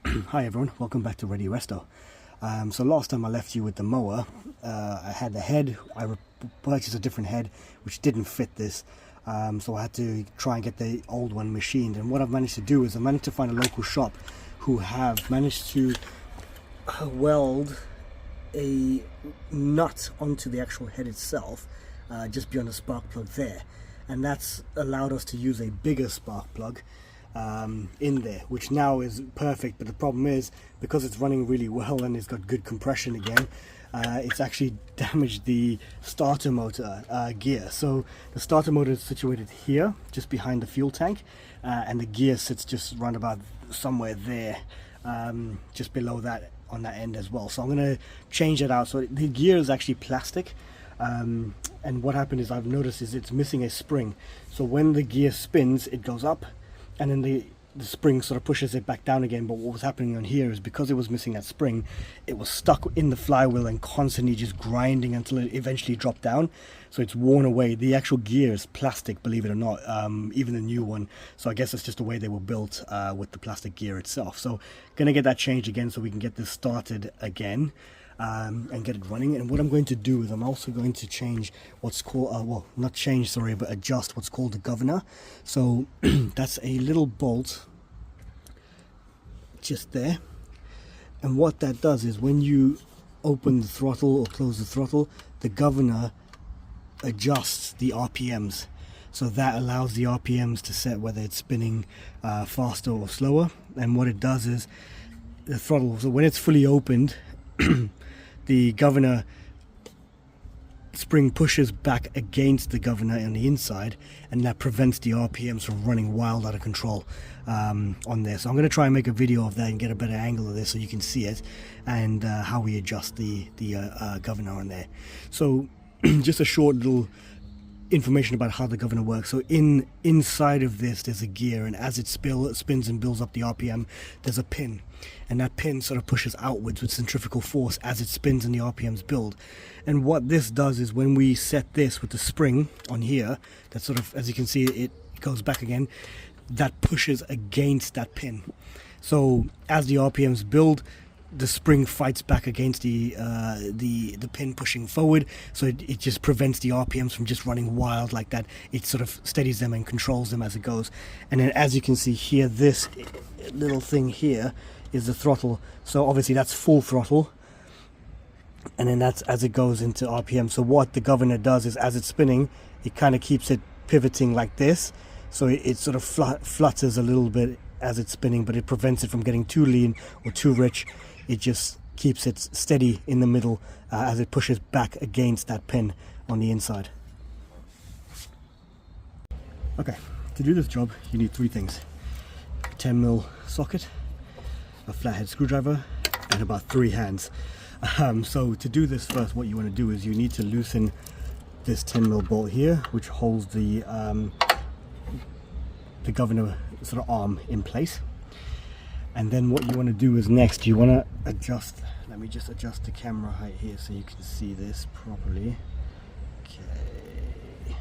Hi everyone, welcome back to Ready Resto. So last time I left you with the mower, I had the head. I purchased a different head which didn't fit this, so I had to try and get the old one machined. And what I've managed to do is I managed to find a local shop who have managed to weld a nut onto the actual head itself, just beyond the spark plug there, and that's allowed us to use a bigger spark plug in there, which now is perfect. But the problem is, because it's running really well and it's got good compression again, it's actually damaged the starter motor gear. So the starter motor is situated here just behind the fuel tank, and the gear sits just round about somewhere there, just below that on that end as well. So I'm going to change it out. So the gear is actually plastic, and what happened is I've noticed is it's missing a spring. So when the gear spins, it goes up, and then the spring sort of pushes it back down again. But what was happening on here is, because it was missing that spring, it was stuck in the flywheel and constantly just grinding until it eventually dropped down. So it's worn away. The actual gear is plastic, believe it or not, even the new one. So I guess it's just the way they were built with the plastic gear itself. So gonna get that changed again so we can get this started again. And get it running. And what I'm going to do is I'm also going to change what's called, well, not change, sorry, but adjust what's called the governor. So that's a little bolt just there, and what that does is when you open the throttle or close the throttle, the governor adjusts the RPMs. So that allows the RPMs to set whether it's spinning faster or slower. And what it does is the throttle, so when it's fully opened, the governor spring pushes back against the governor on the inside, and that prevents the RPMs from running wild out of control on there. So I'm going to try and make a video of that and get a better angle of this so you can see it, and how we adjust the governor on there. So just a short little information about how the governor works. So inside of this there's a gear, and as it spins and builds up the RPM, there's a pin, and that pin sort of pushes outwards with centrifugal force as it spins and the RPMs build. And what this does is, when we set this with the spring on here, that sort of, as you can see, it goes back again, that pushes against that pin. So as the RPMs build, the spring fights back against the pin pushing forward, so it just prevents the RPMs from just running wild like that. It sort of steadies them and controls them as it goes. And then, as you can see here, this little thing here is the throttle. So obviously that's full throttle, and then that's as it goes into RPM. So what the governor does is, as it's spinning, it kind of keeps it pivoting like this, so it sort of flutters a little bit as it's spinning, but it prevents it from getting too lean or too rich. It just keeps it steady in the middle as it pushes back against that pin on the inside. Okay, to do this job you need three things: a 10mm socket, a flathead screwdriver, and about 3 hands. So to do this, first what you want to do is you need to loosen this 10mm bolt here, which holds the governor sort of arm in place. And then what you want to do is, next you want to adjust, let me just adjust the camera height here so you can see this properly. Okay,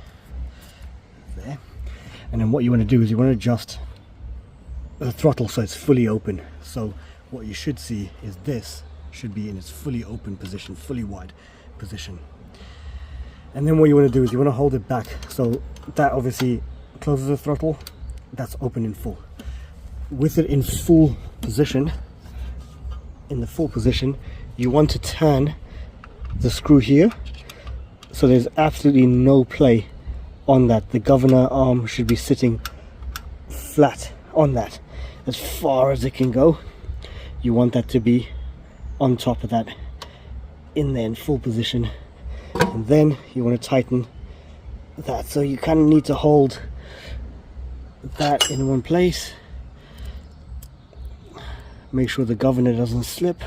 there. And then what you want to do is you want to adjust the throttle so it's fully open. So what you should see is this should be in its fully open position, fully wide position. And then what you want to do is you want to hold it back, so that obviously closes the throttle, that's open in full. With it in full position, you want to turn the screw here so there's absolutely no play on that. The governor arm should be sitting flat on that as far as it can go. You want that to be on top of that, in there in full position. And then you want to tighten that, so you kind of need to hold that in one place. Make sure the governor doesn't slip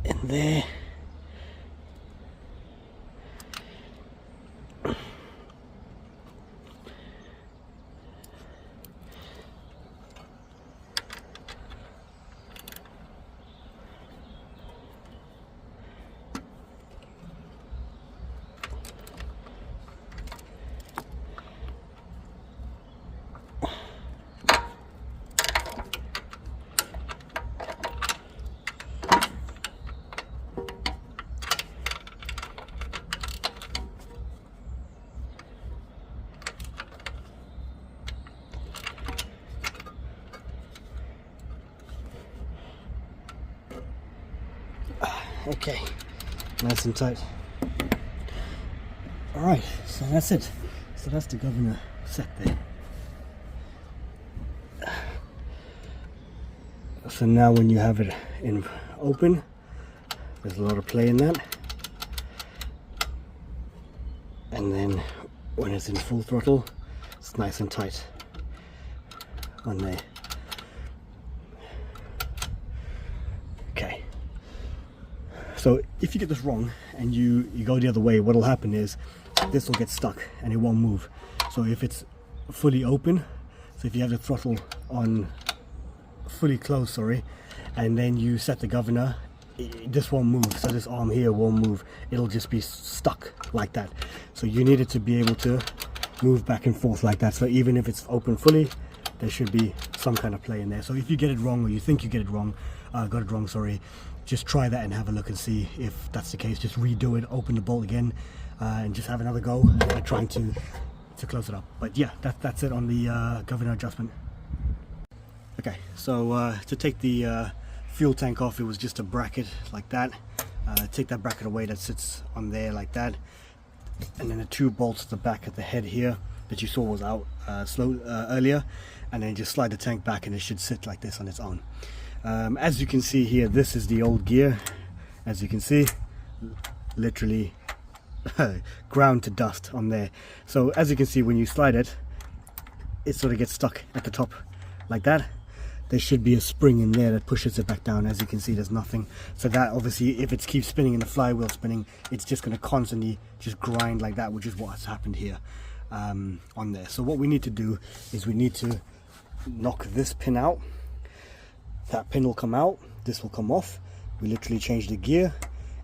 in there. Okay, nice and tight. Alright, so that's it. So that's the governor set there. So now when you have it in open, there's a lot of play in that. And then when it's in full throttle, it's nice and tight on there. Okay. So if you get this wrong and you go the other way, what'll happen is this will get stuck and it won't move. So if it's fully open, so if you have the throttle on fully closed, sorry, and then you set the governor, this won't move. So this arm here won't move. It'll just be stuck like that. So you need it to be able to move back and forth like that. So even if it's open fully, there should be some kind of play in there. So if you get it wrong, or you think you got it wrong, sorry, just try that and have a look and see if that's the case. Just redo it, open the bolt again, and just have another go at trying to close it up. But yeah, that's it on the governor adjustment. Okay, so to take the fuel tank off, it was just a bracket like that. Take that bracket away that sits on there like that, and then the two bolts at the back at the head here that you saw was out earlier, and then just slide the tank back and it should sit like this on its own. As you can see here, this is the old gear. As you can see, literally ground to dust on there. So as you can see, when you slide it, it sort of gets stuck at the top like that. There should be a spring in there that pushes it back down. As you can see, there's nothing. So that obviously, if it keeps spinning and the flywheel spinning, it's just going to constantly just grind like that, which is what's happened here on there. So what we need to do is we need to knock this pin out. That pin will come out, this will come off. We literally change the gear,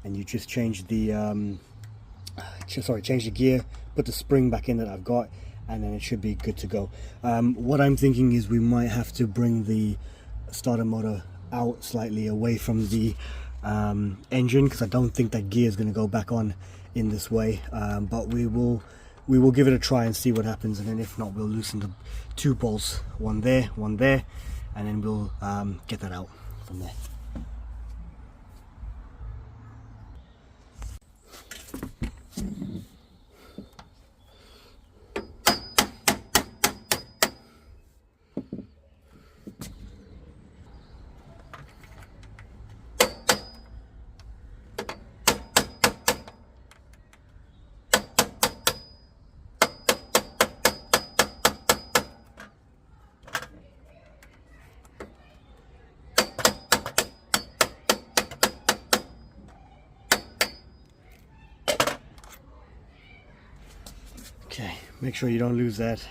and you just change the change the gear, put the spring back in that I've got, and then it should be good to go. What I'm thinking is we might have to bring the starter motor out slightly away from the engine, because I don't think that gear is going to go back on in this way, but we will give it a try and see what happens. And then if not, we'll loosen the two bolts, one there, and then we'll get that out from there. Okay, make sure you don't lose that.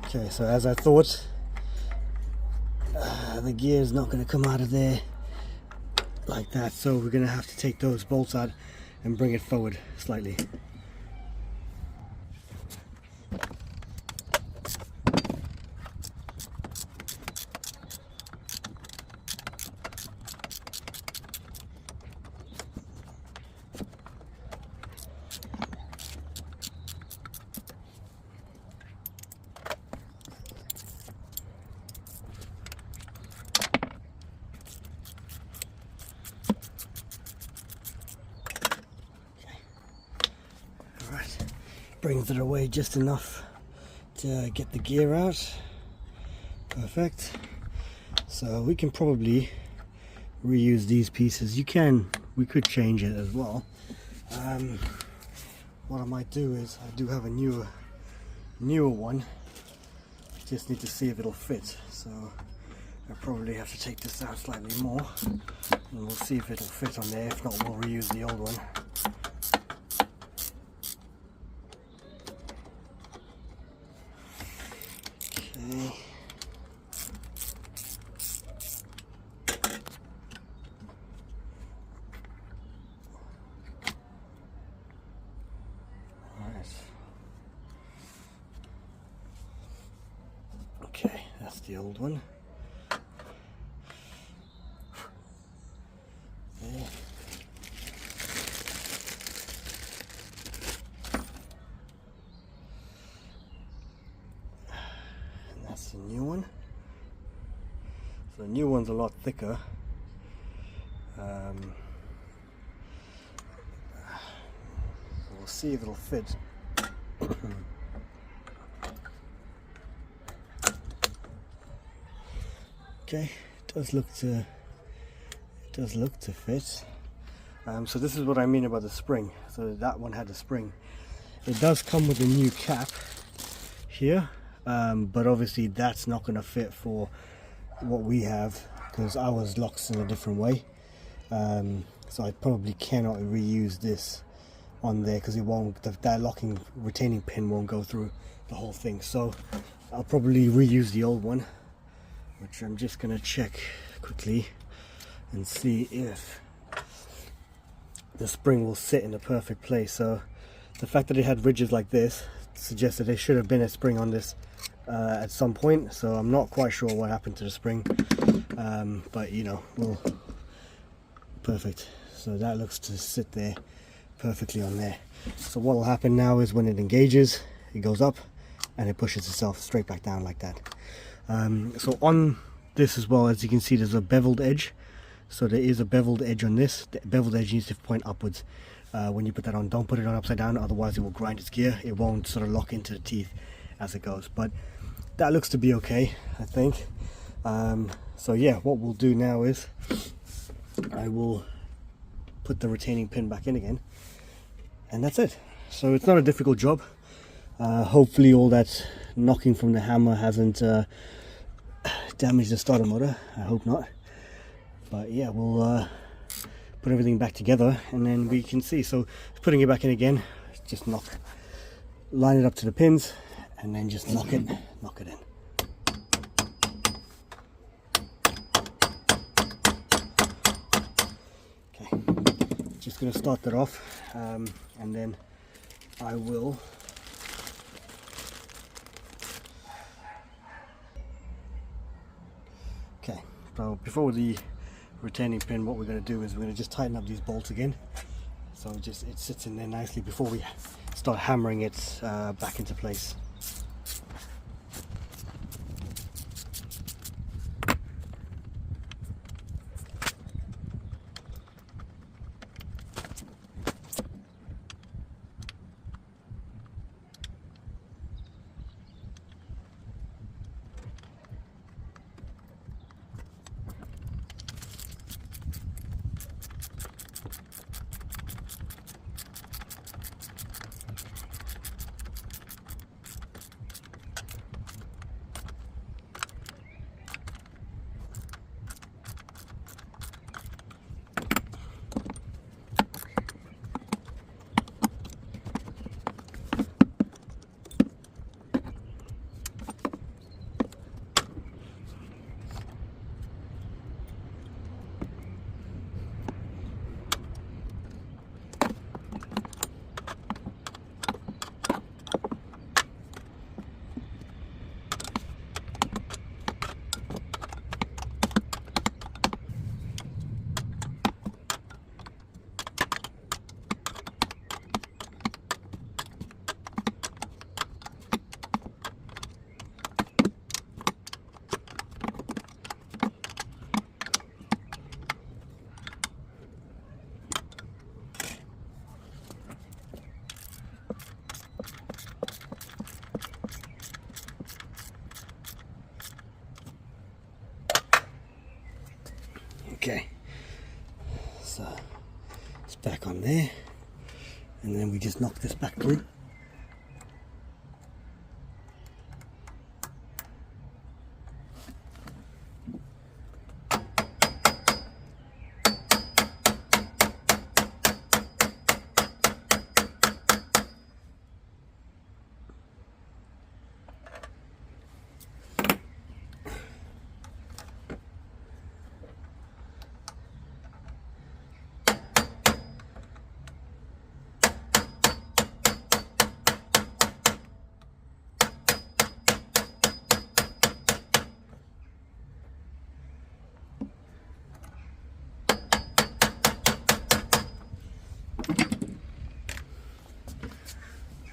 Okay, so as I thought, the gear is not going to come out of there like that, so we're going to have to take those bolts out and bring it forward slightly. Brings it away just enough to get the gear out. Perfect. So we can probably reuse these pieces. We could change it as well. What I might do is, I do have a newer one. Just need to see if it'll fit. So I probably have to take this out slightly more, and we'll see if it'll fit on there. If not, we'll reuse the old one. Okay. Okay, that's the old one. Okay. new one. So the new one's a lot thicker. We'll see if it'll fit. Okay, it does look to fit. So this is what I mean about the spring. So that one had a spring. It does come with a new cap here, but obviously that's not going to fit for what we have because ours locks in a different way. So I probably cannot reuse this on there because it won't. That locking retaining pin won't go through the whole thing. So I'll probably reuse the old one, which I'm just going to check quickly and see if the spring will sit in the perfect place. So the fact that it had ridges like this suggests that there should have been a spring on this at some point. So I'm not quite sure what happened to the spring, but you know, well, perfect. So that looks to sit there perfectly on there. So what will happen now is when it engages, it goes up and it pushes itself straight back down like that. So on this as well, as you can see, there's a beveled edge. So there is a beveled edge on this. The beveled edge needs to point upwards when you put that on. Don't put it on upside down, otherwise it will grind its gear. It won't sort of lock into the teeth as it goes. But that looks to be okay, I think. So yeah, what we'll do now is I will put the retaining pin back in again, and that's it. So it's not a difficult job. Hopefully all that knocking from the hammer hasn't damaged the starter motor. I hope not. But yeah, we'll put everything back together and then we can see. So putting it back in again, just line it up to the pins and then just knock it in. Okay, just going to start that off and then I will so before the retaining pin, what we're going to do is we're going to just tighten up these bolts again, so it sits in there nicely before we start hammering it back into place. Okay, so it's back on there, and then we just knock this back through.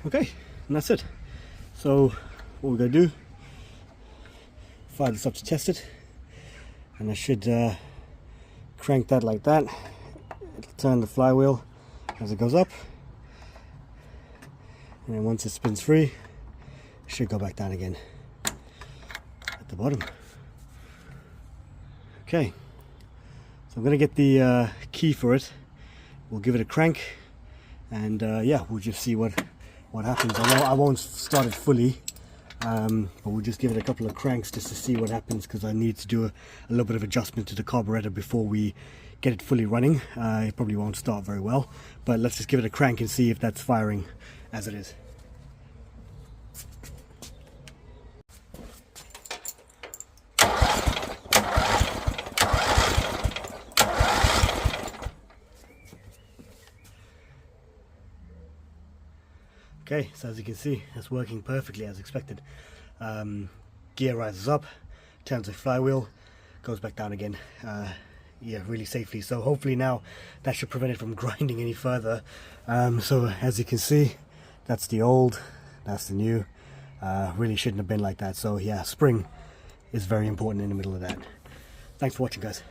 Okay, and that's it. So what we're going to do, fire this up to test it, and I should crank that like that. It'll turn the flywheel as it goes up, and then once it spins free, it should go back down again at the bottom. Okay, so I'm going to get the key for it. We'll give it a crank, and yeah, we'll just see what happens. I won't start it fully, but we'll just give it a couple of cranks just to see what happens, because I need to do a little bit of adjustment to the carburetor before we get it fully running. It probably won't start very well, but let's just give it a crank and see if that's firing as it is. Okay, so as you can see, it's working perfectly as expected. Gear rises up, turns the flywheel, goes back down again. Yeah, really safely. So hopefully now that should prevent it from grinding any further. So as you can see, that's the old, that's the new. Really shouldn't have been like that. So yeah, spring is very important in the middle of that. Thanks for watching, guys.